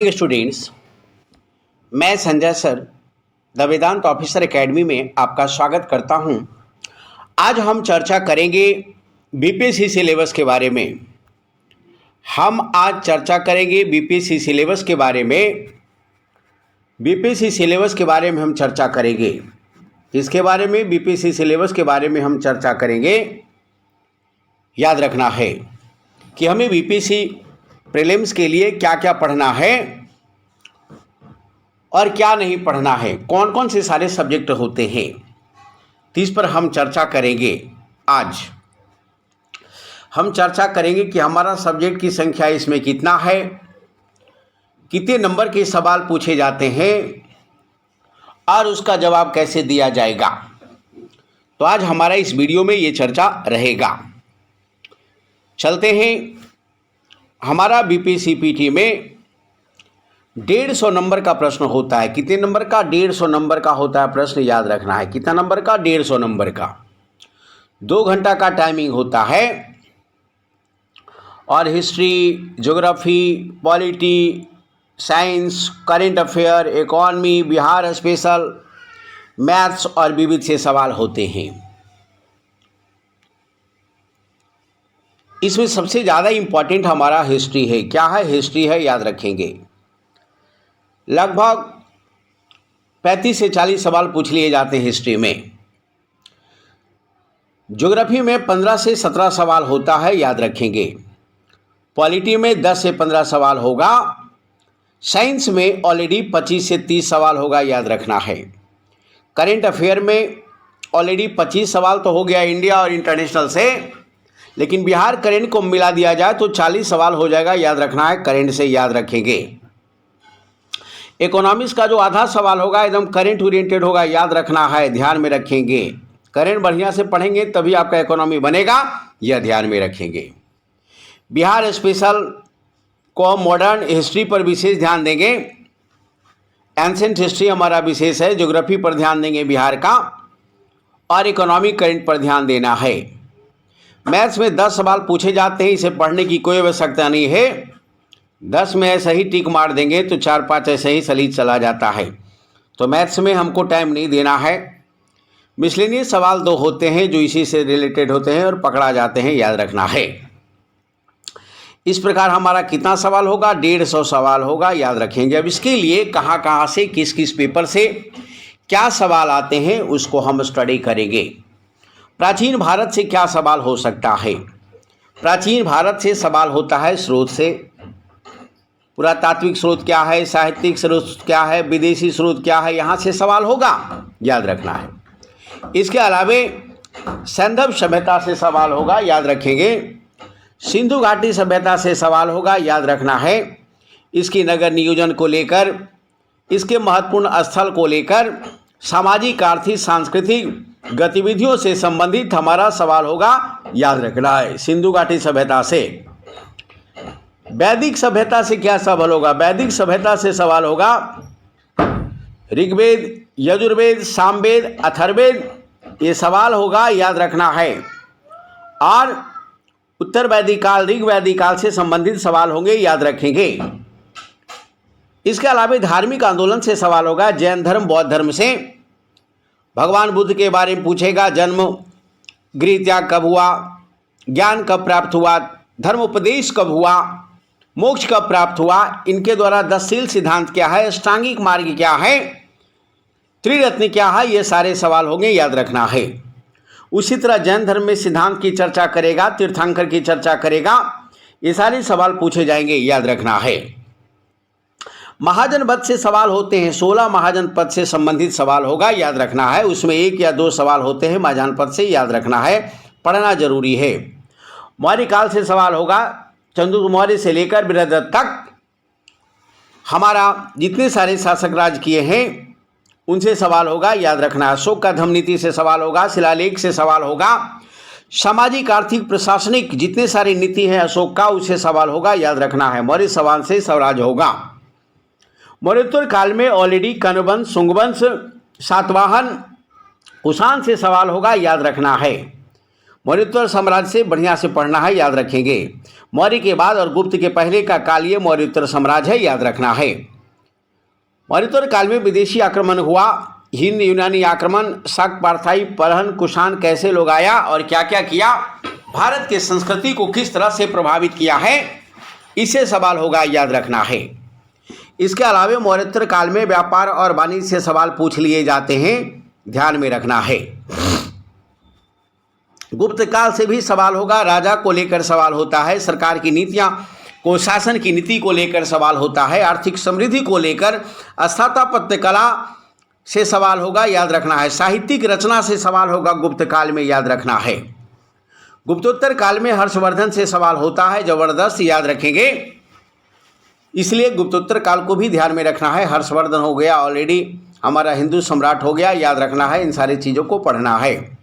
Students, मैं Sanjay sir the Vedant officer academy में आपका स्वागत करता हूं। आज हम चर्चा करेंगे बीपीएससी सिलेबस के बारे में। हम आज चर्चा करेंगे बीपीएससी सिलेबस के बारे में। बीपीएससी सिलेबस के बारे में हम चर्चा करेंगे। इसके बारे में बीपीएससी सिलेबस के बारे में हम चर्चा करेंगे। याद रखना है कि हमें बीपीएससी प्रीलिम्स के लिए क्या क्या पढ़ना है और क्या नहीं पढ़ना है, कौन कौन से सारे सब्जेक्ट होते हैं, तो इस पर हम चर्चा करेंगे। आज हम चर्चा करेंगे कि हमारा सब्जेक्ट की संख्या इसमें कितना है, कितने नंबर के सवाल पूछे जाते हैं और उसका जवाब कैसे दिया जाएगा। तो आज हमारा इस वीडियो में ये चर्चा रहेगा। चलते हैं। हमारा बीपीएससी पीटी में 150 नंबर का प्रश्न होता है। कितने नंबर का? 150 नंबर का होता है प्रश्न। याद रखना है कितना नंबर का? 150 नंबर का। 2 घंटा का टाइमिंग होता है और history, geography, polity, science, current affair, economy, Bihar special, maths और विविध से सवाल होते हैं। इसमें सबसे ज़्यादा इम्पॉर्टेंट हमारा हिस्ट्री है। क्या है? हिस्ट्री है, याद रखेंगे। लगभग 35 से 40 सवाल पूछ लिए जाते हैं हिस्ट्री में। ज्योग्राफी में 15 से 17 सवाल होता है, याद रखेंगे। पॉलिटी में 10 से 15 सवाल होगा। साइंस में ऑलरेडी 25 से 30 सवाल होगा, याद रखना है। करंट अफेयर में ऑलरेडी 25 सवाल तो हो गया इंडिया और इंटरनेशनल से, लेकिन बिहार करंट को मिला दिया जाए तो 40 सवाल हो जाएगा, याद रखना है। करंट से याद रखेंगे। इकोनॉमिक्स का जो आधा सवाल होगा एकदम करंट ओरिएंटेड होगा, याद रखना है, ध्यान में रखेंगे। करंट बढ़िया से पढ़ेंगे तभी आपका इकोनॉमी बनेगा, यह ध्यान में रखेंगे। बिहार स्पेशल को मॉडर्न हिस्ट्री पर विशेष ध्यान देंगे। एंसेंट हिस्ट्री हमारा विशेष है। ज्योग्राफी पर ध्यान देंगे बिहार का, और इकोनॉमिक करंट पर ध्यान देना है। मैथ्स में 10 सवाल पूछे जाते हैं, इसे पढ़ने की कोई आवश्यकता नहीं है। 10 में ऐसा ही टिक मार देंगे तो 4-5 ऐसे ही सलीज चला जाता है। तो मैथ्स में हमको टाइम नहीं देना है। मिसलेनियस सवाल 2 होते हैं जो इसी से रिलेटेड होते हैं और पकड़ा जाते हैं, याद रखना है। इस प्रकार हमारा कितना सवाल होगा? 150 सवाल होगा, याद रखेंगे। अब इसके लिए कहाँ कहाँ से, किस किस पेपर से क्या सवाल आते हैं उसको हम स्टडी करेंगे। प्राचीन भारत से क्या सवाल हो सकता है? प्राचीन भारत से सवाल होता है स्रोत से। पुरातात्विक स्रोत क्या है, साहित्यिक स्रोत क्या है, विदेशी स्रोत क्या है, यहाँ से सवाल होगा, याद रखना है। इसके अलावे सैंधव सभ्यता से सवाल होगा, याद रखेंगे। सिंधु घाटी सभ्यता से सवाल होगा, याद रखना है। इसकी नगर नियोजन को लेकर, इसके महत्वपूर्ण स्थल को लेकर, सामाजिक, आर्थिक, सांस्कृतिक गतिविधियों से संबंधित हमारा सवाल होगा, याद रखना है। सिंधु घाटी सभ्यता से। वैदिक सभ्यता से क्या सवाल होगा? वैदिक सभ्यता से सवाल होगा ऋग्वेद, यजुर्वेद, सामवेद, अथर्ववेद, ये सवाल होगा, याद रखना है। और उत्तर वैदिक काल, ऋग वैदिक काल से संबंधित सवाल होंगे, याद रखेंगे। इसके अलावा धार्मिक आंदोलन से सवाल होगा। जैन धर्म, बौद्ध धर्म से भगवान बुद्ध के बारे में पूछेगा। जन्म, गृह त्याग कब हुआ, ज्ञान कब प्राप्त हुआ, धर्म उपदेश कब हुआ, मोक्ष कब प्राप्त हुआ, इनके द्वारा 10 शील सिद्धांत क्या है, अष्टांगिक मार्ग क्या है, त्रिरत्न क्या है, ये सारे सवाल होंगे, याद रखना है। उसी तरह जैन धर्म में सिद्धांत की चर्चा करेगा, तीर्थंकर की चर्चा करेगा, ये सारे सवाल पूछे जाएंगे, याद रखना है। महाजन पद से सवाल होते हैं। 16 महाजन पद से संबंधित सवाल होगा, याद रखना है। उसमें 1 या 2 सवाल होते हैं महाजन पद से, याद रखना है, पढ़ना जरूरी है। मौर्य काल से सवाल होगा। चंद्रगुप्त मौर्य से लेकर बृहद्रथ तक हमारा जितने सारे शासक राज किए हैं उनसे सवाल होगा, याद रखना है। अशोक का धम्म नीति से सवाल होगा। शिलालेख से सवाल होगा। सामाजिक, आर्थिक, प्रशासनिक जितने सारी नीति है अशोक का, उससे सवाल होगा, याद रखना है। मौर्य सवाल से स्वराज होगा। मौर्योत्तर काल में ऑलरेडी कण्ववंश, शुंगवंश, सातवाहन, कुषाण से सवाल होगा, याद रखना है। मौर्योत्तर साम्राज्य से बढ़िया से पढ़ना है, याद रखेंगे। मौर्य के बाद और गुप्त के पहले का काल ये मौर्योत्तर साम्राज्य है, याद रखना है। मौर्योत्तर काल में विदेशी आक्रमण हुआ, हिंद यूनानी आक्रमण, शक, पार्थाई, परहन, कुषाण कैसे लोग आया और क्या क्या किया, भारत की संस्कृति को किस तरह से प्रभावित किया है, इससे सवाल होगा, याद रखना है। इसके अलावा मौर्योत्तर काल में व्यापार और वाणिज्य से सवाल पूछ लिए जाते हैं, ध्यान में रखना है। गुप्त काल से भी सवाल होगा, राजा को लेकर सवाल होता है, सरकार की नीतियां को, शासन की नीति को लेकर सवाल होता है, आर्थिक समृद्धि को लेकर, स्थापत्य कला से सवाल होगा, याद रखना है। साहित्यिक रचना से सवाल होगा गुप्त काल में, याद रखना है। गुप्तोत्तर काल में हर्षवर्धन से सवाल होता है, जबरदस्त, याद रखेंगे। इसलिए गुप्तोत्तर काल को भी ध्यान में रखना है। हर्षवर्धन हो गया, ऑलरेडी हमारा हिंदू सम्राट हो गया, याद रखना है, इन सारी चीज़ों को पढ़ना है।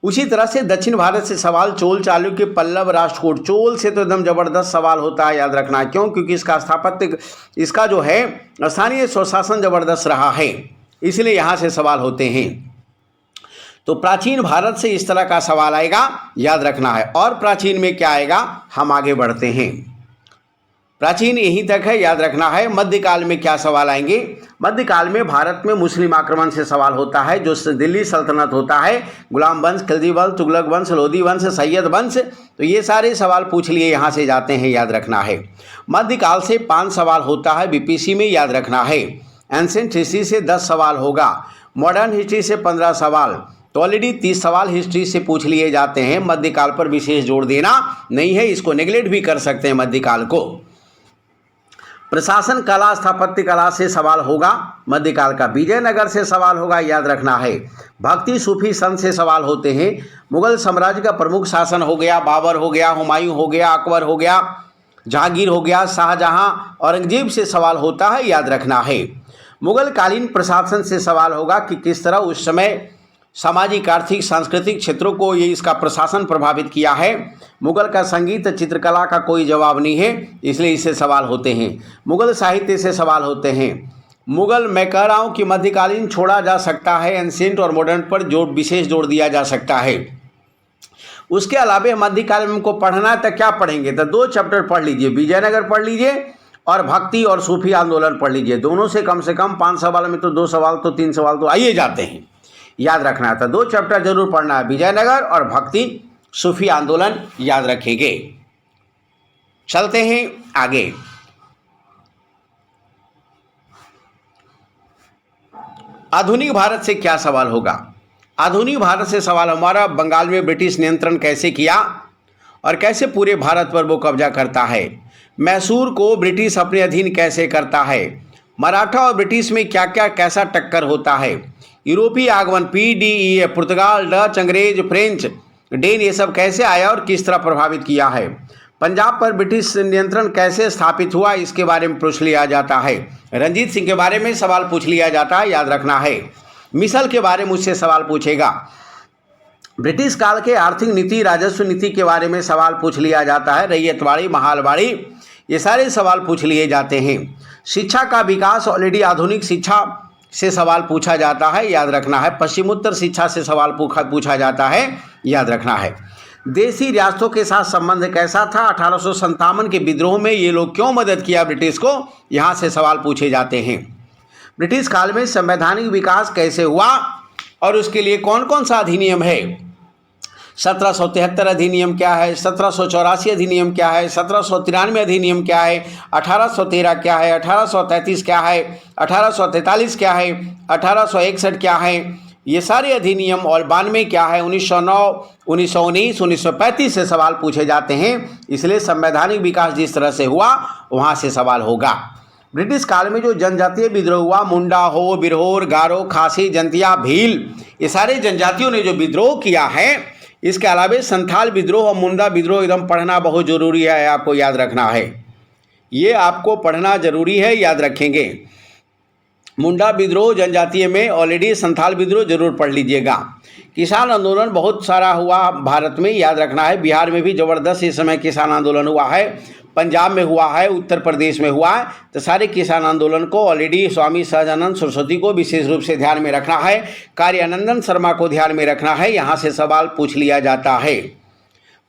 उसी तरह से दक्षिण भारत से सवाल चोल, चालुक्य, पल्लव, राष्ट्रकूट। चोल से तो एकदम जबरदस्त सवाल होता है, याद रखना है। क्यों? क्योंकि इसका स्थापत्य, इसका जो है स्थानीय स्वशासन जबरदस्त रहा है, इसलिए यहाँ से सवाल होते हैं। तो प्राचीन भारत से इस तरह का सवाल आएगा, याद रखना है। और प्राचीन में क्या आएगा, हम आगे बढ़ते हैं। प्राचीन यहीं तक है, याद रखना है। मध्यकाल में क्या सवाल आएंगे, मध्यकाल में भारत में मुस्लिम आक्रमण से सवाल होता है, जो दिल्ली सल्तनत होता है, गुलाम वंश, खिलजी वंश, तुगलक वंश, लोधी वंश, सैयद वंश, तो ये सारे सवाल पूछ लिए यहाँ से जाते हैं, याद रखना है। मध्यकाल से 5 सवाल होता है बीपीसी में, याद रखना है। एंशिएंट हिस्ट्री से 10 सवाल होगा, मॉडर्न हिस्ट्री से 15 सवाल, तो ऑलरेडी 30 सवाल हिस्ट्री से पूछ लिए जाते हैं। मध्यकाल पर विशेष जोर देना नहीं है, इसको नेगलेक्ट भी कर सकते हैं मध्यकाल को। प्रशासन कला, स्थापत्य कला से सवाल होगा, मध्यकाल का। विजयनगर से सवाल होगा, याद रखना है। भक्ति, सूफी, संत से सवाल होते हैं। मुगल साम्राज्य का प्रमुख शासन हो गया, बाबर हो गया, हुमायूं हो गया, अकबर हो गया, जहांगीर हो गया, शाहजहां, औरंगजेब से सवाल होता है, याद रखना है। मुगल कालीन प्रशासन से सवाल होगा कि किस तरह उस समय सामाजिक, आर्थिक, सांस्कृतिक क्षेत्रों को ये इसका प्रशासन प्रभावित किया है। मुगल का संगीत, चित्रकला का कोई जवाब नहीं है, इसलिए इससे सवाल होते हैं। मुगल साहित्य से सवाल होते हैं। मुगल, मैं कह रहा हूँ कि मध्यकालीन छोड़ा जा सकता है, एंशिएंट और मॉडर्न पर जोर, विशेष जोर दिया जा सकता है। उसके अलावा मध्यकाल में हमको पढ़ना है, तो क्या पढ़ेंगे, तो 2 चैप्टर पढ़ लीजिए, विजयनगर पढ़ लीजिए और भक्ति और सूफी आंदोलन पढ़ लीजिए। दोनों से कम 5 सवाल में तो 2 सवाल तो 3 सवाल तो आइए जाते हैं, याद रखना था। 2 चैप्टर जरूर पढ़ना है, विजयनगर और भक्ति सूफी आंदोलन, याद रखेंगे। चलते हैं आगे। आधुनिक भारत से क्या सवाल होगा, आधुनिक भारत से सवाल हमारा, बंगाल में ब्रिटिश नियंत्रण कैसे किया और कैसे पूरे भारत पर वो कब्जा करता है। मैसूर को ब्रिटिश अपने अधीन कैसे करता है। मराठा और ब्रिटिश में क्या क्या कैसा टक्कर होता है। यूरोपीय आगमन, PDEA, पुर्तगाल, डच, अंग्रेज, फ्रेंच, डेन, ये सब कैसे आया और किस तरह प्रभावित किया है। पंजाब पर ब्रिटिश नियंत्रण कैसे स्थापित हुआ, इसके बारे में पूछ लिया जाता है। रंजीत सिंह के बारे में सवाल पूछ लिया जाता है, याद रखना है। मिसल के बारे में मुझसे सवाल पूछेगा। ब्रिटिश काल के आर्थिक नीति, राजस्व नीति के बारे में सवाल पूछ लिया जाता है। रैयतवाड़ी, महालवाड़ी, ये सारे सवाल पूछ लिए जाते हैं। शिक्षा का विकास, ऑलरेडी आधुनिक शिक्षा से सवाल पूछा जाता है, याद रखना है। पश्चिमोत्तर शिक्षा से सवाल पूछा जाता है, याद रखना है। देशी रियासतों के साथ संबंध कैसा था, 1857 के विद्रोह में ये लोग क्यों मदद किया ब्रिटिश को, यहाँ से सवाल पूछे जाते हैं। ब्रिटिश काल में संवैधानिक विकास कैसे हुआ और उसके लिए कौन कौन सा अधिनियम है। 1773 अधिनियम क्या है, 1784 अधिनियम क्या है, 1793 अधिनियम क्या है, 1813 क्या है, 1833 क्या है, 1843 क्या है, 1861 क्या है, ये सारे अधिनियम, और 92 क्या है, 1909, 1919, 1935 से सवाल पूछे जाते हैं। इसलिए संवैधानिक विकास जिस तरह से हुआ वहाँ से सवाल होगा। ब्रिटिश काल में जो जनजातीय विद्रोह हुआ, मुंडा हो, बिरहोर, गारो, खासी, जंतिया, भील, ये सारे जनजातियों ने जो विद्रोह किया है, इसके अलावा संथाल विद्रोह और मुंडा विद्रोह एकदम पढ़ना बहुत ज़रूरी है, आपको याद रखना है। ये आपको पढ़ना ज़रूरी है, याद रखेंगे। मुंडा विद्रोह जनजातीय में ऑलरेडी संथाल विद्रोह जरूर पढ़ लीजिएगा। किसान आंदोलन बहुत सारा हुआ भारत में, याद रखना है। बिहार में भी ज़बरदस्त इस समय किसान आंदोलन हुआ है, पंजाब में हुआ है, उत्तर प्रदेश में हुआ है। तो सारे किसान आंदोलन को ऑलरेडी स्वामी सहजानंद सरस्वती को विशेष रूप से ध्यान में रखना है, कार्यानंदन शर्मा को ध्यान में रखना है, यहाँ से सवाल पूछ लिया जाता है।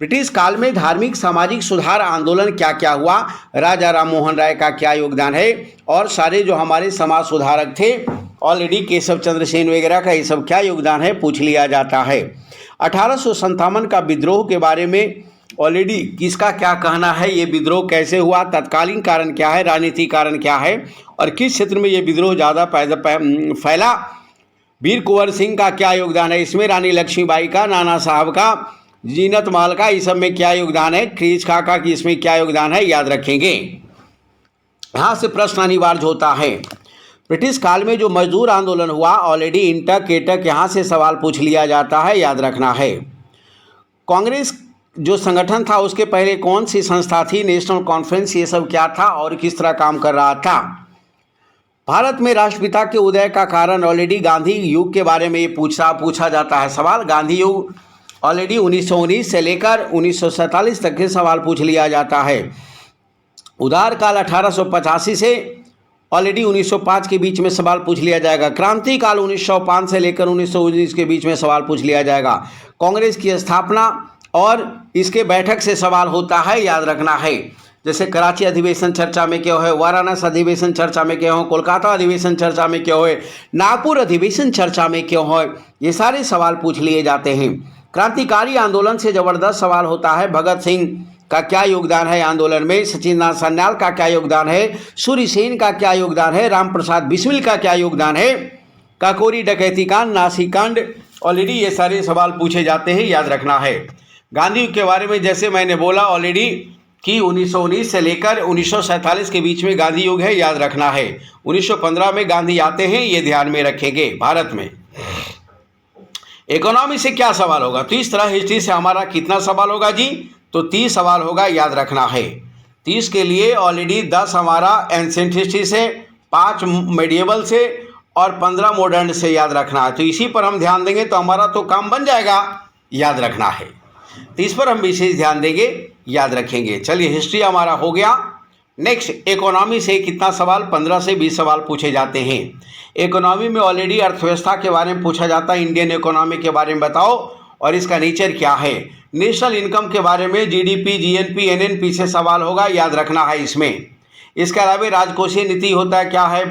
ब्रिटिश काल में धार्मिक सामाजिक सुधार आंदोलन क्या क्या हुआ, राजा राम मोहन राय का क्या योगदान है, और सारे जो हमारे समाज सुधारक थे ऑलरेडी केशव चंद्र सेन वगैरह का ये सब क्या योगदान है पूछ लिया जाता है। 1857 का विद्रोह के बारे में ऑलरेडी किसका क्या कहना है, ये विद्रोह कैसे हुआ, तत्कालीन कारण क्या है, राजनीतिक कारण क्या है, और किस क्षेत्र में ये विद्रोह ज़्यादा फैला, वीर कुंवर सिंह का क्या योगदान है इसमें, रानी लक्ष्मीबाई का, नाना साहब का, जीनत महल का, इस सब में क्या योगदान है, खरीज खां का कि इसमें क्या योगदान है, याद रखेंगे। यहाँ से प्रश्न अनिवार्य होता है। ब्रिटिश काल में जो मजदूर आंदोलन हुआ ऑलरेडी इंटक केटक, यहाँ से सवाल पूछ लिया जाता है, याद रखना है। कांग्रेस जो संगठन था उसके पहले कौन सी संस्था थी, नेशनल कॉन्फ्रेंस, ये सब क्या था और किस तरह काम कर रहा था। भारत में राष्ट्रपिता के उदय का कारण ऑलरेडी गांधी युग के बारे में ये पूछा जाता है सवाल। गांधी युग ऑलरेडी 1919 से लेकर 1947 तक के सवाल पूछ लिया जाता है। उदार काल 1885 से ऑलरेडी 1905 के बीच में सवाल पूछ लिया जाएगा। क्रांति काल 1905 से लेकर 1919 के बीच में सवाल पूछ लिया जाएगा। कांग्रेस की स्थापना और इसके बैठक से सवाल होता है, याद रखना है। जैसे कराची अधिवेशन चर्चा में क्यों है, वाराणसी अधिवेशन चर्चा में क्यों है, कोलकाता अधिवेशन चर्चा में क्यों है, नागपुर अधिवेशन चर्चा में क्यों है, ये सारे सवाल पूछ लिए जाते हैं। क्रांतिकारी आंदोलन से जबरदस्त सवाल होता है। भगत सिंह का क्या योगदान है आंदोलन में, सचिंद्रनाथ सान्याल का क्या योगदान है, सूर्य सेन का क्या योगदान है, राम प्रसाद बिस्मिल का क्या योगदान है, काकोरी डकैती कांड, नासिक कांड, ऑलरेडी ये सारे सवाल पूछे जाते हैं, याद रखना है। गांधी के बारे में जैसे मैंने बोला ऑलरेडी कि 1919 से लेकर 1947 के बीच में गांधी युग है, याद रखना है। 1915 में गांधी आते हैं, ये ध्यान में रखेंगे। भारत में इकोनॉमी से क्या सवाल होगा, तो इस तरह हिस्ट्री से हमारा कितना सवाल होगा जी, तो 30 सवाल होगा, याद रखना है। 30 के लिए ऑलरेडी 10 हमारा एंशिएंट हिस्ट्री से, 5 मेडिएवल से और 15 मॉडर्न से, याद रखना है। तो इसी पर हम ध्यान देंगे तो हमारा तो काम बन जाएगा, याद रखना है। तो इस पर हम विशेष ध्यान देंगे, याद रखेंगे। चलिए हिस्ट्री हमारा हो गया। नेक्स्ट इकोनॉमी से कितना सवाल, 15 से 20 सवाल पूछे जाते हैं। इकोनॉमी में ऑलरेडी अर्थव्यवस्था के बारे में पूछा जाता है, इंडियन इकोनॉमी के बारे में बताओ और इसका नेचर क्या है। नेशनल इनकम के बारे में जीडीपी, जीएनपी, एनएनपी से सवाल होगा, याद रखना है इसमें। इसके अलावा राजकोषीय नीति होता है क्या है,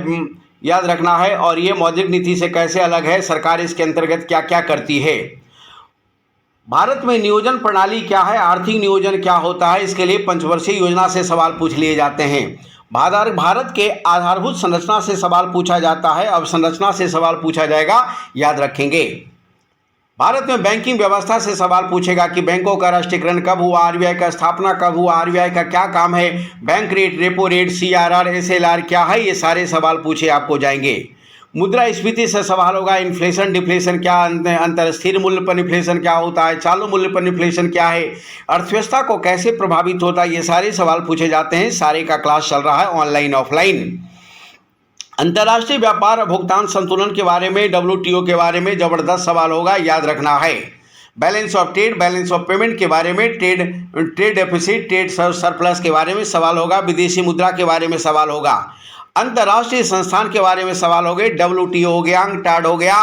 याद रखना है। और ये मौद्रिक नीति से कैसे अलग है, सरकार इसके अंतर्गत क्या क्या करती है। भारत में नियोजन प्रणाली क्या है, आर्थिक नियोजन क्या होता है, इसके लिए पंचवर्षीय योजना से सवाल पूछ लिए जाते हैं। भारत के आधारभूत संरचना से सवाल पूछा जाता है, अब संरचना से सवाल पूछा जाएगा, याद रखेंगे। भारत में बैंकिंग व्यवस्था से सवाल पूछेगा कि बैंकों का राष्ट्रीयकरण कब हुआ, आरबीआई का स्थापना कब हुआ, आरबीआई का क्या काम है, bank rate, repo rate, CRR, SLR क्या है, ये सारे सवाल पूछे आपको जाएंगे। मुद्रास्फीति से सवाल होगा, इन्फ्लेशन डिफ्लेशन क्या अंतर, स्थिर मूल्य पर इन्फ्लेशन क्या होता है, चालू मूल्य पर इन्फ्लेशन क्या है, अर्थव्यवस्था को कैसे प्रभावित होता है, ये सारे सवाल पूछे जाते हैं। सारे का क्लास चल रहा है ऑनलाइन ऑफलाइन। अंतर्राष्ट्रीय व्यापार और भुगतान संतुलन के बारे में, डब्ल्यूटीओ के बारे में जबरदस्त सवाल होगा, याद रखना है। Balance of trade, balance of payment के बारे में, ट्रेड डेफिसिट, ट्रेड सरप्लस के बारे में सवाल होगा, विदेशी मुद्रा के बारे में सवाल होगा, अंतर्राष्ट्रीय संस्थान के बारे में सवाल हो गए, डब्ल्यूटीओ हो गया, टाड हो गया,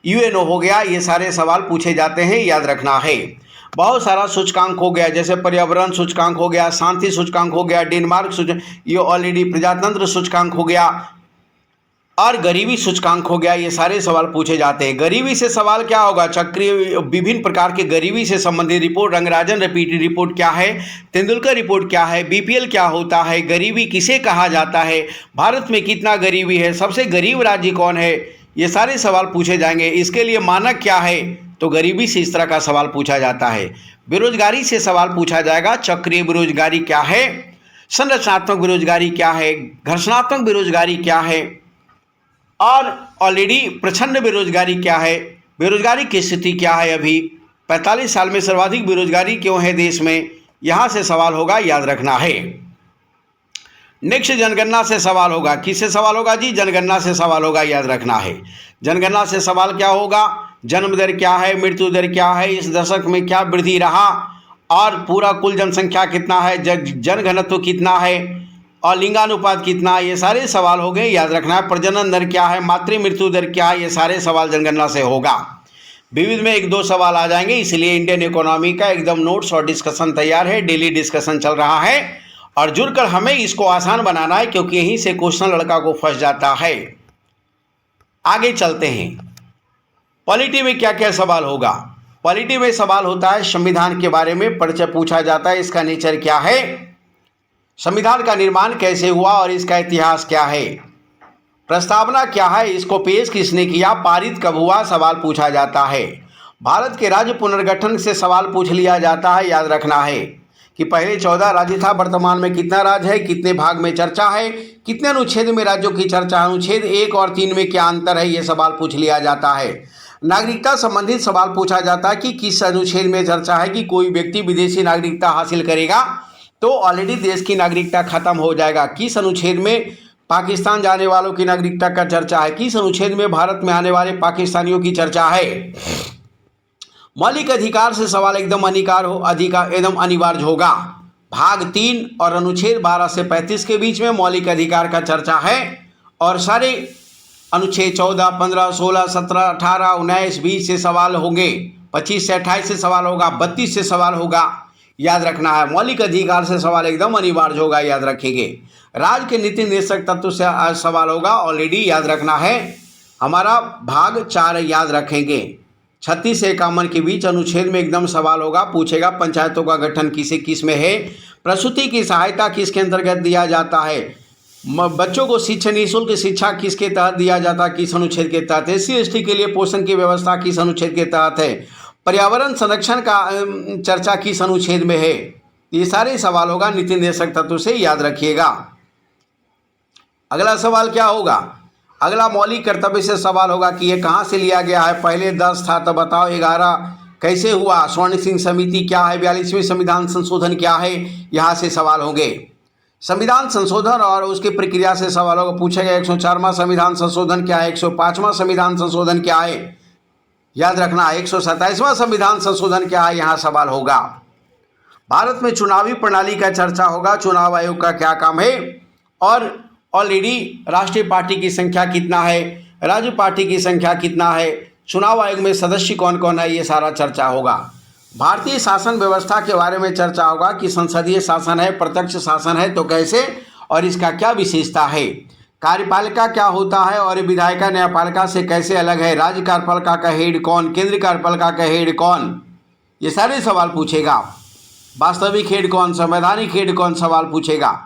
यूएनओ हो गया, ये सारे सवाल पूछे जाते हैं, याद रखना है। बहुत सारा सूचकांक हो गया, जैसे पर्यावरण सूचकांक हो गया, शांति सूचकांक हो गया, डेनमार्क सूचकांक, ये ऑलरेडी प्रजातंत्र सूचकांक हो गया और गरीबी सूचकांक हो गया, ये सारे सवाल पूछे जाते हैं। गरीबी से सवाल क्या होगा, चक्रीय विभिन्न प्रकार के गरीबी से संबंधित रिपोर्ट, रंगराजन रिपीट रिपोर्ट क्या है, तेंदुलकर रिपोर्ट क्या है, बीपीएल क्या होता है, गरीबी किसे कहा जाता है, भारत में कितना गरीबी है, सबसे गरीब राज्य कौन है, ये सारे सवाल पूछे जाएंगे। इसके लिए मानक क्या है, तो गरीबी से इस तरह का सवाल पूछा जाता है। बेरोजगारी से सवाल पूछा जाएगा, चक्रीय बेरोजगारी क्या है, संरचनात्मक बेरोजगारी क्या है, घर्षणात्मक बेरोजगारी क्या है और ऑलरेडी प्रचंड बेरोजगारी क्या है, बेरोजगारी की स्थिति क्या है, अभी 45 साल में सर्वाधिक बेरोजगारी क्यों है देश में, यहाँ से सवाल होगा, याद रखना है। नेक्स्ट जनगणना से सवाल होगा। किससे सवाल होगा जी? जनगणना से सवाल होगा, याद रखना है। जनगणना से सवाल क्या होगा? जन्म दर क्या है, मृत्यु दर क्या है, इस दशक में क्या वृद्धि रहा, और पूरा कुल जनसंख्या कितना है, जनघनत्व कितना है, और लिंगानुपात कितना, ये सारे सवाल हो गए, याद रखना है। प्रजनन दर क्या है, मातृ मृत्यु दर क्या है, ये सारे सवाल जनगणना से होगा। विविध में 1-2 सवाल आ जाएंगे, इसलिए इंडियन इकोनॉमी का एकदम नोट्स और डिस्कशन तैयार है, डेली डिस्कशन चल रहा है, और जुड़कर हमें इसको आसान बनाना है, क्योंकि यहीं से क्वेश्चन लड़का को फंस जाता है। आगे चलते हैं। पॉलिटी में क्या क्या सवाल होगा? पॉलिटी में सवाल होता है संविधान के बारे में परिचय पूछा जाता है, इसका नेचर क्या है, संविधान का निर्माण कैसे हुआ और इसका इतिहास क्या है, प्रस्तावना क्या है, इसको पेश किसने किया, पारित कब हुआ, सवाल पूछा जाता है। भारत के राज्य पुनर्गठन से सवाल पूछ लिया जाता है, याद रखना है कि पहले 14 राज्य था, वर्तमान में कितना राज्य है, कितने भाग में चर्चा है, कितने अनुच्छेद में राज्यों की चर्चा है, अनुच्छेद 1 और 3 में क्या अंतर है, ये सवाल पूछ लिया जाता है। नागरिकता संबंधित सवाल पूछा जाता है कि किस अनुच्छेद में चर्चा है कि कोई व्यक्ति विदेशी नागरिकता हासिल करेगा तो ऑलरेडी देश की नागरिकता खत्म हो जाएगा। किस अनुच्छेद में पाकिस्तान जाने वालों की नागरिकता का चर्चा है, किस अनुच्छेद में भारत में आने वाले पाकिस्तानियों की चर्चा है। मौलिक अधिकार से सवाल एकदम अनिवार्य होगा। भाग 3 और अनुच्छेद 12 से 35 के बीच में मौलिक अधिकार का चर्चा है, और सारे अनुच्छेद 14, 15, 16, 17, 18, 19, 20 से सवाल होंगे, 25 से 28 से सवाल होगा, 32 से सवाल होगा, याद रखना है। मौलिक अधिकार से सवाल एकदम अनिवार्य होगा, याद रखेंगे। राज्य के नीति निर्देशक तत्व से सवाल होगा, ऑलरेडी याद रखना है। हमारा भाग 4 याद रखेंगे। 36 से 51 के बीच अनुच्छेद में एकदम सवाल होगा, पूछेगा पंचायतों का गठन किस में है, प्रसूति की सहायता किसके अंतर्गत दिया जाता है, बच्चों को शिक्षा निःशुल्क शिक्षा किसके तहत दिया जाता है, किस अनुच्छेद के तहत है, SC/ST के लिए पोषण की व्यवस्था किस अनुच्छेद के तहत है, पर्यावरण संरक्षण का चर्चा किस अनुच्छेद में है। ये सारे सवाल होगा नीति निर्देशक तत्व से, याद रखिएगा। अगला सवाल क्या होगा? अगला मौलिक कर्तव्य से सवाल होगा कि ये कहाँ से लिया गया है, पहले 10 था तो बताओ 11 कैसे हुआ, स्वर्ण सिंह समिति क्या है, 42वें संविधान संशोधन क्या है, यहाँ से सवाल होंगे। संविधान संशोधन और उसकी प्रक्रिया से सवाल होगा, पूछेगा 104वां संविधान संशोधन क्या है, 105वां संविधान संशोधन क्या है, याद रखना 127वां संविधान संशोधन क्या है, यहाँ सवाल होगा। भारत में चुनावी प्रणाली का चर्चा होगा, चुनाव आयोग का क्या काम है, और ऑलरेडी राष्ट्रीय पार्टी की संख्या कितना है, राज्य पार्टी की संख्या कितना है, चुनाव आयोग में सदस्य कौन कौन है, ये सारा चर्चा होगा। भारतीय शासन व्यवस्था के बारे में चर्चा होगा कि संसदीय शासन है, प्रत्यक्ष शासन है तो कैसे, और इसका क्या विशेषता है, कार्यपालिका क्या होता है और विधायिका न्यायपालिका से कैसे अलग है, राज्य कार्यपालिका का हेड कौन, केंद्रीय कार्यपालिका का हेड कौन, ये सारे सवाल पूछेगा। वास्तविक हेड कौन, संवैधानिक हेड कौन, सवाल पूछेगा।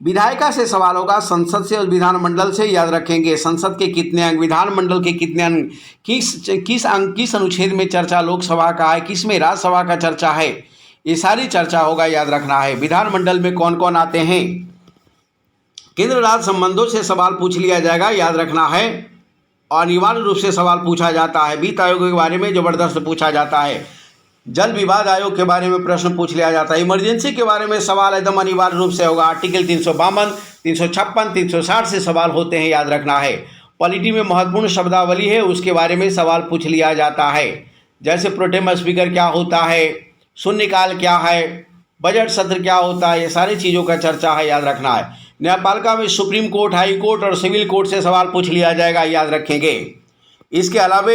विधायिका से सवाल होगा, संसद से और विधानमंडल से, याद रखेंगे। संसद के कितने अंग, विधानमंडल के कितने अंग, किस अनुच्छेद में चर्चा लोकसभा का है, किस में राज्यसभा का चर्चा है, ये सारी चर्चा होगा, याद रखना है। विधानमंडल में कौन कौन आते हैं। केंद्र राज्य संबंधों से सवाल पूछ लिया जाएगा, याद रखना है। और अनिवार्य रूप से सवाल पूछा जाता है। वित्त आयोग के बारे में जबरदस्त पूछा जाता है। जल विवाद आयोग के बारे में प्रश्न पूछ लिया जाता है। इमरजेंसी के बारे में सवाल एकदम अनिवार्य रूप से होगा। आर्टिकल 352, 356, 360 से सवाल होते हैं, याद रखना है। पॉलिटी में महत्वपूर्ण शब्दावली है, उसके बारे में सवाल पूछ लिया जाता है। जैसे प्रोटेम स्पीकर क्या होता है, शून्यकाल क्या है, बजट सत्र क्या होता है, ये सारी चीज़ों का चर्चा है, याद रखना है। न्यायपालिका में सुप्रीम कोर्ट, हाई कोर्ट और सिविल कोर्ट से सवाल पूछ लिया जाएगा, याद रखेंगे। इसके अलावा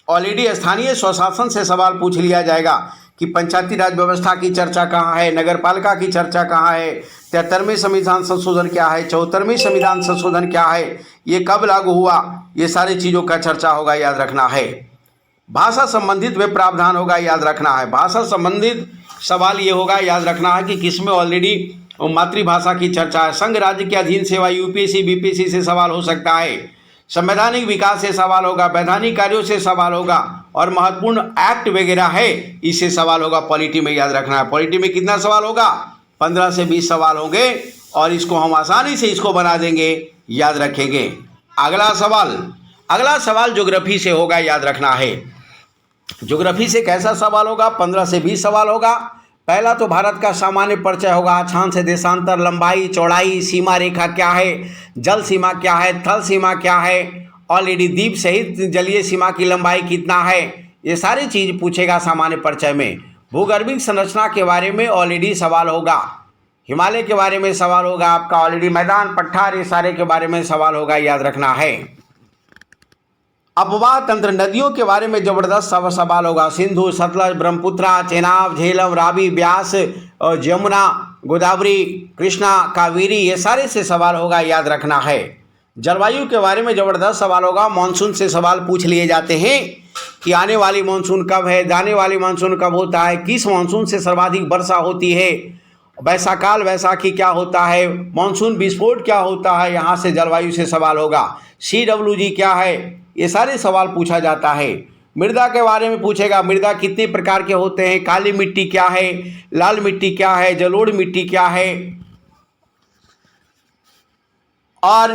ऑलरेडी स्थानीय स्वशासन से सवाल पूछ लिया जाएगा कि पंचायती राज व्यवस्था की चर्चा कहाँ है, नगर पालिका की चर्चा कहाँ है, 73वें संविधान संशोधन क्या है, 74वें संविधान संशोधन क्या है, ये कब लागू हुआ, ये सारी चीज़ों का चर्चा होगा, याद रखना है। भाषा संबंधित वे प्रावधान होगा, याद रखना है। भाषा संबंधित सवाल ये होगा, याद रखना है कि किसमें ऑलरेडी मातृभाषा की चर्चा है। संघ राज्य के अधीन सेवा यूपीएससी बीपीएससी से सवाल हो सकता है। संवैधानिक विकास से सवाल होगा, वैधानिक कार्यों से सवाल होगा, और महत्वपूर्ण एक्ट वगैरह है, इससे सवाल होगा पॉलिटी में, याद रखना है। पॉलिटी में कितना सवाल होगा, 15 से 20 सवाल होंगे, और इसको हम आसानी से इसको बना देंगे, याद रखेंगे। अगला सवाल ज्योग्राफी से होगा, याद रखना है। ज्योग्राफी से कैसा सवाल होगा, 15 से 20 सवाल होगा। पहला तो भारत का सामान्य परिचय होगा, अक्षांश देशांतर, लंबाई चौड़ाई, सीमा रेखा क्या है, जल सीमा क्या है, थल सीमा क्या है, ऑलरेडी द्वीप सहित जलीय सीमा की लंबाई कितना है, ये सारी चीज पूछेगा सामान्य परिचय में। भूगर्भिक संरचना के बारे में ऑलरेडी सवाल होगा, हिमालय के बारे में सवाल होगा आपका, ऑलरेडी मैदान पठार ये सारे के बारे में सवाल होगा, याद रखना है। अपवाह तंत्र, नदियों के बारे में जबरदस्त सवाल होगा, सिंधु, सतलज, ब्रह्मपुत्रा, चेनाब, झेलम, रावी, ब्यास, यमुना, गोदावरी, कृष्णा, कावेरी, ये सारे से सवाल होगा, याद रखना है। जलवायु के बारे में जबरदस्त सवाल होगा, मानसून से सवाल पूछ लिए जाते हैं कि आने वाली मानसून कब है, जाने वाली मानसून कब होता है, किस मानसून से सर्वाधिक वर्षा होती है, वैशाखाल वैशाखी क्या होता है, मानसून विस्फोट क्या होता है, यहाँ से जलवायु से सवाल होगा। CWG क्या है, ये सारे सवाल पूछा जाता है। मृदा के बारे में पूछेगा, मृदा कितने प्रकार के होते हैं, काली मिट्टी क्या है, लाल मिट्टी क्या है, जलोढ़ मिट्टी क्या है, और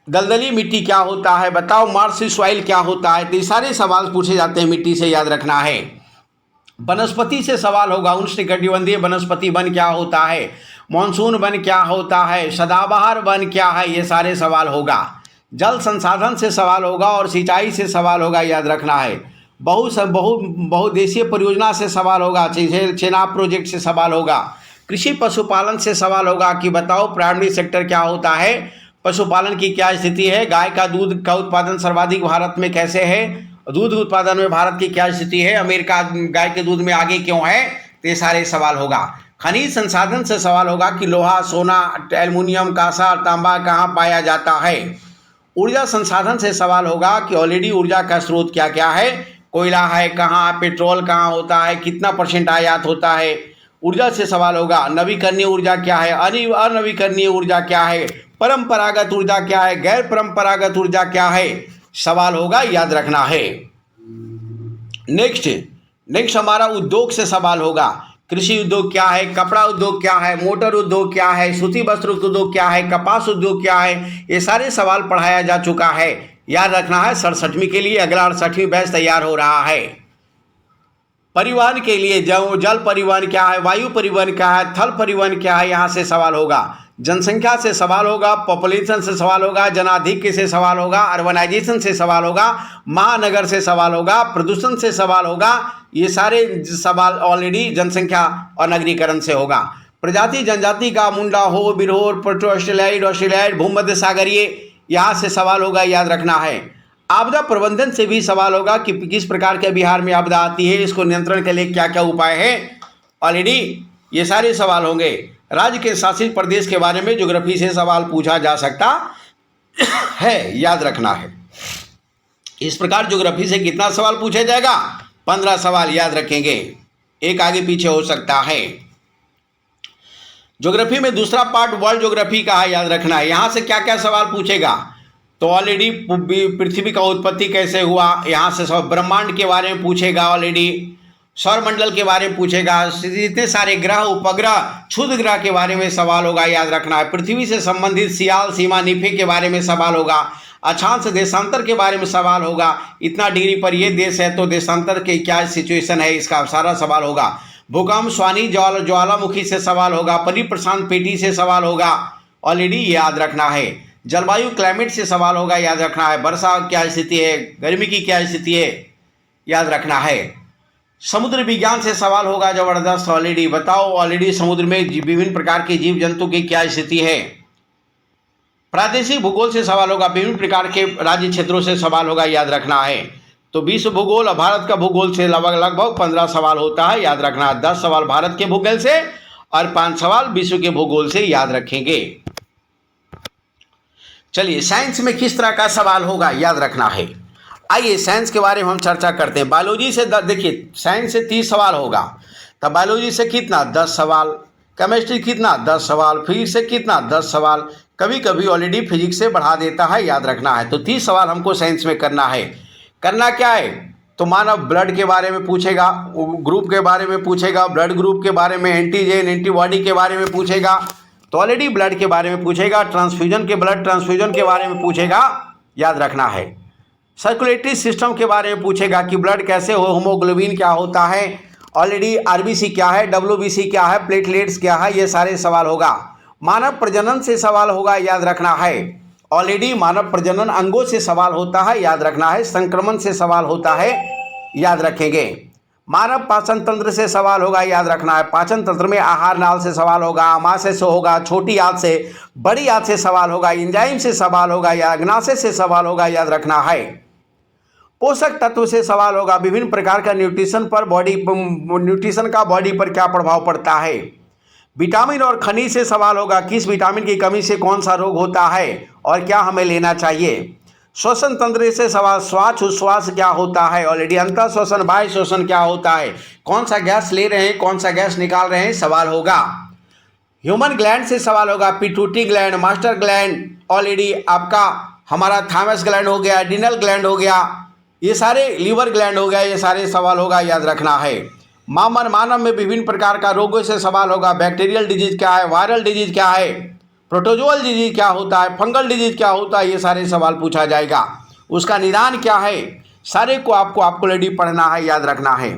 दलदली मिट्टी क्या होता है, बताओ मार्शी सॉइल क्या होता है। तो ये सारे सवाल पूछे जाते हैं मिट्टी से, याद रखना है। वनस्पति से सवाल होगा, उष्णकटिबंधीय वनस्पति वन क्या होता है, मानसून वन क्या होता है, सदाबहार वन क्या है, ये सारे सवाल होगा। जल संसाधन से सवाल होगा और सिंचाई से सवाल होगा, याद रखना है। बहुदेशीय परियोजना से सवाल होगा, चेनाब प्रोजेक्ट से सवाल होगा। कृषि पशुपालन से सवाल होगा कि बताओ प्राइमरी सेक्टर क्या होता है, पशुपालन की क्या स्थिति है, गाय का दूध का उत्पादन सर्वाधिक भारत में कैसे है, दूध उत्पादन में भारत की क्या स्थिति है, अमेरिका गाय के दूध में आगे क्यों है, तो ये सारे सवाल होगा। खनिज संसाधन से सवाल होगा कि लोहा, सोना, एल्युमिनियम, कांसा, तांबा कहाँ पाया जाता है। ऊर्जा संसाधन से सवाल होगा कि ऑलरेडी ऊर्जा का स्रोत क्या क्या है, कोयला है कहाँ, पेट्रोल कहाँ होता है, कितना % आयात होता है। ऊर्जा से सवाल होगा, नवीकरणीय ऊर्जा क्या है, अनवीकरणीय ऊर्जा क्या है, परंपरागत ऊर्जा क्या है, गैर परंपरागत ऊर्जा क्या है, सवाल होगा, याद रखना है। नेक्स्ट हमारा उद्योग से सवाल होगा, कृषि उद्योग क्या है, कपड़ा उद्योग क्या है, मोटर उद्योग क्या है, सूती वस्त्र उद्योग क्या है, कपास उद्योग क्या है, ये सारे सवाल पढ़ाया जा चुका है, याद रखना है। 67वीं के लिए अगला 68वीं बैच तैयार हो रहा है। परिवहन के लिए जल परिवहन क्या है, वायु परिवहन क्या है, थल परिवहन क्या है, यहाँ से सवाल होगा। जनसंख्या से सवाल होगा, पॉपुलेशन से सवाल होगा, जनाधिक्य से सवाल होगा, अर्बनाइजेशन से सवाल होगा, महानगर से सवाल होगा, प्रदूषण से सवाल होगा, ये सारे सवाल ऑलरेडी जनसंख्या और नगरीकरण से होगा। प्रजाति जनजाति का मुंडा हो, बिरहोर, प्लेटो ऑस्ट्रेलियाइड, भूमध्य सागरीय, यहाँ से सवाल होगा, याद रखना है। आपदा प्रबंधन से भी सवाल होगा कि किस प्रकार के बिहार में आपदा आती है, इसको नियंत्रण के लिए क्या क्या उपाय है, ऑलरेडी ये सारे सवाल होंगे। राज्य के शासित प्रदेश के बारे में ज्योग्राफी से सवाल पूछा जा सकता है, याद रखना है। इस प्रकार ज्योग्राफी से कितना सवाल पूछा जाएगा, 15 सवाल, याद रखेंगे, एक आगे पीछे हो सकता है। ज्योग्राफी में दूसरा पार्ट वर्ल्ड ज्योग्राफी का है, याद रखना है। यहाँ से क्या क्या सवाल पूछेगा, तो ऑलरेडी पृथ्वी का उत्पत्ति कैसे हुआ, यहाँ से सब ब्रह्मांड के बारे में पूछेगा, ऑलरेडी सौरमंडल के बारे में पूछेगा, जितने सारे ग्रह, उपग्रह, क्षुद्र ग्रह के बारे में सवाल होगा, याद रखना है। पृथ्वी से संबंधित सियाल, सीमा, निफे के बारे में सवाल होगा। अक्षांश देशांतर के बारे में सवाल होगा, इतना डिग्री पर ये देश है तो देशांतर के क्या सिचुएशन है, इसका सारा सवाल होगा। भूकंप, स्वानी, ज्वालामुखी से सवाल होगा, परिप्रशांत पेटी से सवाल होगा, ऑलरेडी याद रखना है। जलवायु क्लाइमेट से सवाल होगा, याद रखना है। वर्षा क्या स्थिति है, गर्मी की क्या स्थिति है, याद रखना है। समुद्र विज्ञान से सवाल होगा, जबरदस्त, ऑलरेडी बताओ ऑलरेडी समुद्र में विभिन्न प्रकार के जीव जंतु की क्या स्थिति है। प्रादेशिक भूगोल से सवाल होगा, विभिन्न प्रकार के राज्य क्षेत्रों से सवाल होगा, याद रखना है। तो विश्व भूगोल और भारत का भूगोल से लगभग 15 सवाल होता है, याद रखना है। 10 सवाल भारत के भूगोल से और 5 सवाल विश्व के भूगोल से, याद रखेंगे। चलिए साइंस में किस तरह का सवाल होगा, याद रखना है। आइए साइंस के बारे में हम चर्चा करते हैं। बायोलॉजी से देखिए, साइंस से 30 सवाल होगा, तो बायोलॉजी से कितना, 10 सवाल, केमिस्ट्री कितना, 10 सवाल, फिजिक्स से कितना, 10 सवाल, कभी कभी ऑलरेडी फिजिक्स से बढ़ा देता है, याद रखना है। तो 30 सवाल हमको साइंस में करना है। करना क्या है, तो मानव ब्लड के बारे में पूछेगा, ग्रुप के बारे में पूछेगा, ब्लड ग्रुप के बारे में, एंटीजन एंटीबॉडी के बारे में पूछेगा, तो ऑलरेडी ब्लड के बारे में पूछेगा, ट्रांसफ्यूजन के ब्लड ट्रांसफ्यूजन के बारे में पूछेगा, याद रखना है। सर्कुलेटरी सिस्टम के बारे में पूछेगा कि ब्लड कैसे हो, हीमोग्लोबिन क्या होता है, ऑलरेडी आरबीसी क्या है, डब्ल्यूबीसी क्या है, प्लेटलेट्स क्या है, ये सारे सवाल होगा। मानव प्रजनन से सवाल होगा, याद रखना है। ऑलरेडी मानव प्रजनन अंगों से सवाल होता है, याद रखना है। संक्रमण से सवाल होता है, याद रखेंगे। मानव पाचन तंत्र से सवाल होगा, याद रखना है। पाचन तंत्र में आहार नाल से सवाल होगा, आमाशय से होगा, छोटी आंत से बड़ी आंत से सवाल होगा, एंजाइम से सवाल होगा, या अग्नाशय से सवाल होगा, याद रखना है। पोषक तत्व से सवाल होगा, विभिन्न प्रकार का न्यूट्रिशन का बॉडी पर क्या प्रभाव पड़ता है। विटामिन और खनिज से सवाल होगा, किस विटामिन की कमी से कौन सा रोग होता है और क्या हमें लेना चाहिए। श्वसन तंत्र से सवाल, श्वास उच्छ्वास क्या होता है, ऑलरेडी अंतः श्वसन बाह्य श्वसन क्या होता है, कौन सा गैस ले रहे हैं, कौन सा गैस निकाल रहे हैं, सवाल होगा। ह्यूमन ग्लैंड से सवाल होगा, pituitary gland, master gland, already आपका हमारा थायमस ग्लैंड हो गया, एड्रिनल ग्लैंड हो गया, ये सारे लीवर ग्लैंड हो गया, ये सारे सवाल होगा, याद रखना है। मानव में विभिन्न प्रकार का रोगों से सवाल होगा, बैक्टीरियल डिजीज क्या है, वायरल डिजीज क्या है, प्रोटोजोअल डिजीज क्या होता है, फंगल डिजीज क्या होता है, ये सारे सवाल पूछा जाएगा। उसका निदान क्या है, सारे को आपको ऑलरेडी पढ़ना है, याद रखना है।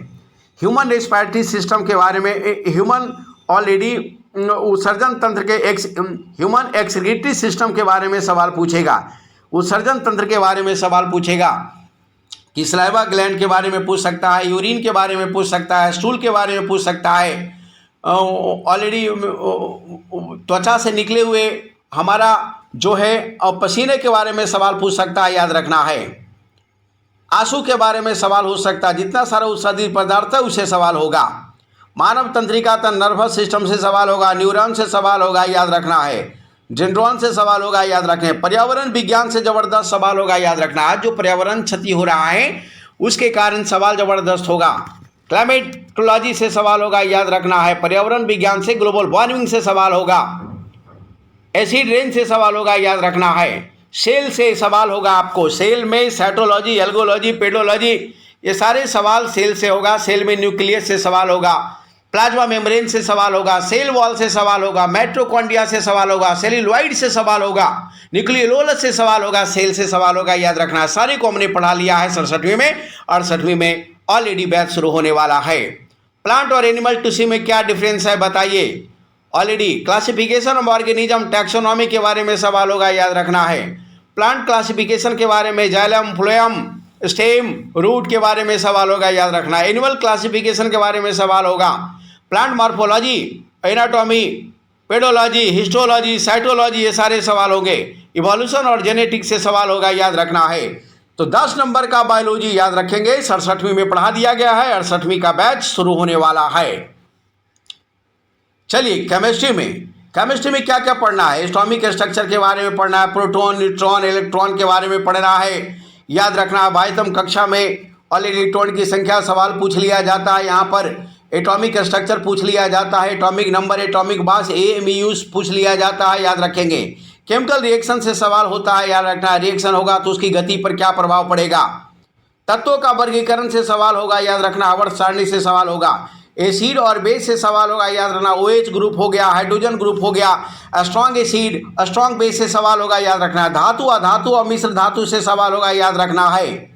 ह्यूमन रेस्पिरेटरी सिस्टम के बारे में, ह्यूमन ऑलरेडी उत्सर्जन तंत्र के ह्यूमन एक्सक्रीटरी सिस्टम के बारे में सवाल पूछेगा, उत्सर्जन तंत्र के बारे में सवाल पूछेगा कि सलाइवा ग्लैंड के बारे में पूछ सकता है, यूरिन के बारे में पूछ सकता है, स्टूल के बारे में पूछ सकता है, ऑलरेडी त्वचा से निकले हुए हमारा जो है और पसीने के बारे में सवाल पूछ सकता है, याद रखना है। आंसू के बारे में सवाल हो सकता है, जितना सारा उत्सर्जित पदार्थ है उससे सवाल होगा। मानव तंत्रिका नर्वस सिस्टम से सवाल होगा, न्यूरॉन से सवाल होगा, याद रखना है। डेंड्रॉन से सवाल होगा, याद रखें। पर्यावरण विज्ञान से जबरदस्त सवाल होगा, याद रखना। आज जो पर्यावरण क्षति हो रहा है उसके कारण सवाल जबरदस्त होगा। क्लाइमेटोलॉजी से सवाल होगा, याद रखना है। पर्यावरण विज्ञान से ग्लोबल वार्मिंग से सवाल होगा। एसिड रेन से सवाल होगा, याद रखना है। सेल से सवाल होगा आपको, सेल में साइटोलॉजी, एल्गोलॉजी, पेडोलॉजी, ये सारे सवाल सेल से होगा। सेल में न्यूक्लियस से सवाल होगा, प्लाज्मा मेम्ब्रेन से सवाल होगा, सेल वॉल से सवाल होगा, माइटोकॉन्ड्रिया से सवाल होगा, सेल्यूलॉइड से सवाल होगा, न्यूक्लियोलस से सवाल होगा, सेल से सवाल होगा, याद रखना। सारे को हमने पढ़ा लिया है 67वीं में। 68वीं में ऑलरेडी बैच शुरू होने वाला है। प्लांट और एनिमल टिश्यू में क्या डिफरेंस है बताइए। Already classification of organism, taxonomy के बारे में सवाल होगा, याद रखना है। प्लांट क्लासिफिकेशन के बारे में जाइलम, फ्लोएम, स्टेम, रूट के बारे में सवाल होगा, याद रखना। एनिमल क्लासिफिकेशन के बारे में सवाल होगा। Plant morphology, anatomy, pedology, histology, cytology, ये सारे सवाल होंगे। इवोल्यूशन और जेनेटिक्स से सवाल होगा, याद रखना है। तो 10 नंबर का बायोलॉजी याद रखेंगे। 67वीं में पढ़ा दिया गया है। 68वीं का बैच शुरू होने वाला है। चलिए केमिस्ट्री में क्या क्या पढ़ना है। एटॉमिक स्ट्रक्चर के बारे में पढ़ना है, प्रोटॉन, न्यूट्रॉन, इलेक्ट्रॉन के बारे में पढ़ना है, याद रखना। 22वीं कक्षा में ऑलरेडी इलेक्ट्रॉन की संख्या सवाल पूछ लिया जाता है। यहाँ पर एटॉमिक स्ट्रक्चर पूछ लिया जाता है, atomic number, atomic mass, AMUs पूछ लिया जाता है, याद रखेंगे। केमिकल रिएक्शन से सवाल होता है, याद रखना। रिएक्शन होगा तो उसकी गति पर क्या प्रभाव पड़ेगा। तत्वों का वर्गीकरण से सवाल होगा, याद रखना। आवर्त सारणी से सवाल होगा। एसिड और बेस से सवाल होगा, याद रखना। OH ग्रुप हो गया, हाइड्रोजन ग्रुप हो गया। स्ट्रॉन्ग एसिड, स्ट्रॉन्ग बेस से सवाल होगा, याद रखना। धातु, अधातु और मिश्र धातु से सवाल होगा, याद रखना है।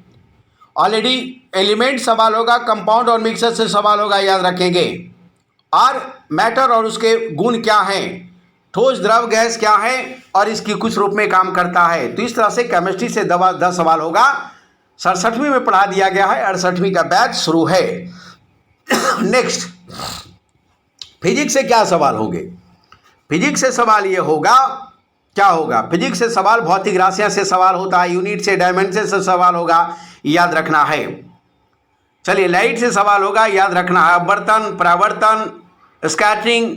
ऑलरेडी एलिमेंट सवाल होगा, कंपाउंड और मिक्सर से सवाल होगा, याद रखेंगे। और मैटर और उसके गुण क्या हैं, ठोस, द्रव, गैस क्या है और इसकी कुछ रूप में काम करता है। तो इस तरह से केमिस्ट्री से 10 सवाल होगा। 67वीं में पढ़ा दिया गया है। 68वीं का बैच शुरू है। नेक्स्ट, फिजिक्स से क्या सवाल होंगे। फिजिक्स से सवाल ये होगा, क्या होगा। फिजिक्स से सवाल भौतिक राशियां से सवाल होता है, यूनिट से, डायमेंशन से सवाल होगा, याद रखना है। चलिए, लाइट से सवाल होगा, याद रखना है। अपवर्तन, परावर्तन, स्कैटरिंग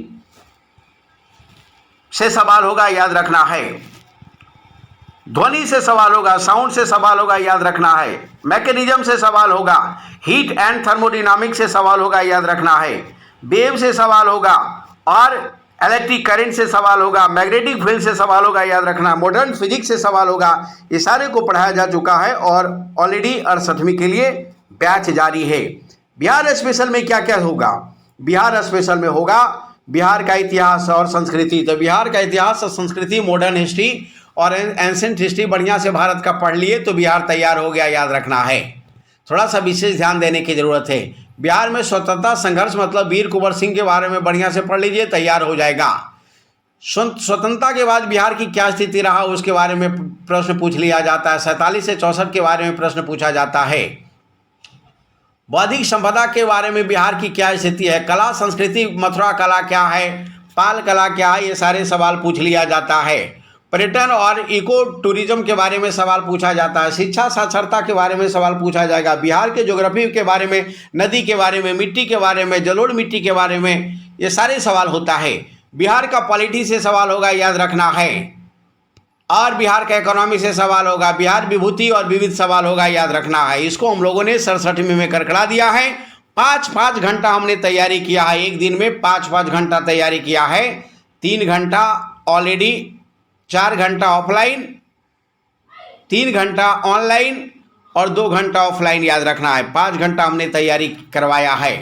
से सवाल होगा, याद रखना है। ध्वनि से सवाल होगा, साउंड से सवाल होगा, याद रखना है। मैकेनिज्म से सवाल होगा, हीट एंड थर्मोडायनामिक्स से सवाल होगा, याद रखना है। वेव से सवाल होगा और इलेक्ट्रिक करंट से सवाल होगा। मैग्नेटिक फील्ड से सवाल होगा, याद रखना। मॉडर्न फिजिक्स से सवाल होगा। ये सारे को पढ़ाया जा चुका है और ऑलरेडी 68वीं के लिए बैच जारी है। बिहार स्पेशल में क्या क्या होगा। बिहार स्पेशल में होगा बिहार का इतिहास और संस्कृति। तो बिहार का इतिहास और संस्कृति, मॉडर्न हिस्ट्री और एंसेंट हिस्ट्री बढ़िया से भारत का पढ़ लिए तो बिहार तैयार हो गया, याद रखना है। थोड़ा सा विशेष ध्यान देने की ज़रूरत है। बिहार में स्वतंत्रता संघर्ष मतलब वीर कुंवर सिंह के बारे में बढ़िया से पढ़ लीजिए, तैयार हो जाएगा। स्वतंत्रता के बाद बिहार की क्या स्थिति रहा उसके बारे में प्रश्न पूछ लिया जाता है। 47 से 64 के बारे में प्रश्न पूछा जाता है। बौद्धिक संपदा के बारे में बिहार की क्या स्थिति है। कला संस्कृति, मथुरा कला क्या है, पाल कला क्या है, ये सारे सवाल पूछ लिया जाता है। पर्यटन और इको टूरिज्म के बारे में सवाल पूछा जाता है। शिक्षा साक्षरता के बारे में सवाल पूछा जाएगा। बिहार के ज्योग्राफी के बारे में, नदी के बारे में, मिट्टी के बारे में, जलोढ़ मिट्टी के बारे में, ये सारे सवाल होता है। बिहार का पॉलिटी से सवाल होगा, याद रखना है। और बिहार का इकोनॉमी से सवाल होगा। बिहार विभूति और विविध सवाल होगा, याद रखना है। इसको हम लोगों ने 67 में करकड़ा दिया है। 5-5 घंटा हमने तैयारी किया है, एक दिन में 5-5 घंटा तैयारी किया है। 3 घंटा ऑलरेडी, 4 घंटा ऑफलाइन, 3 घंटा ऑनलाइन और 2 घंटा ऑफलाइन, याद रखना है। 5 घंटा हमने तैयारी करवाया है।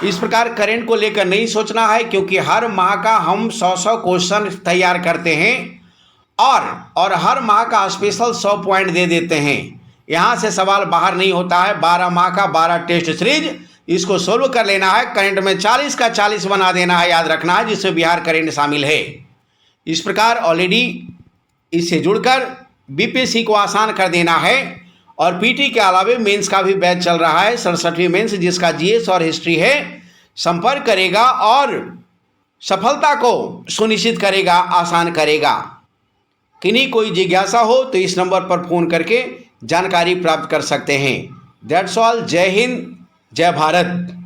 इस प्रकार करंट को लेकर नहीं सोचना है, क्योंकि हर माह का हम 100 क्वेश्चन तैयार करते हैं और हर माह का स्पेशल 100 पॉइंट दे देते हैं। यहाँ से सवाल बाहर नहीं होता है। 12 माह का 12 टेस्ट सीरीज, इसको सोल्व कर लेना है। करंट में 40 का 40 बना देना है, याद रखना है, जिसमें बिहार करंट शामिल है। इस प्रकार ऑलरेडी इससे जुड़कर बीपीएससी को आसान कर देना है। और पीटी के अलावे मेंस का भी बैच चल रहा है, 67वीं मेंस, जिसका जीएस और हिस्ट्री है। संपर्क करेगा और सफलता को सुनिश्चित करेगा, आसान करेगा। किन्हीं कोई जिज्ञासा हो तो इस नंबर पर फ़ोन करके जानकारी प्राप्त कर सकते हैं। That's all. जय हिंद, जय भारत।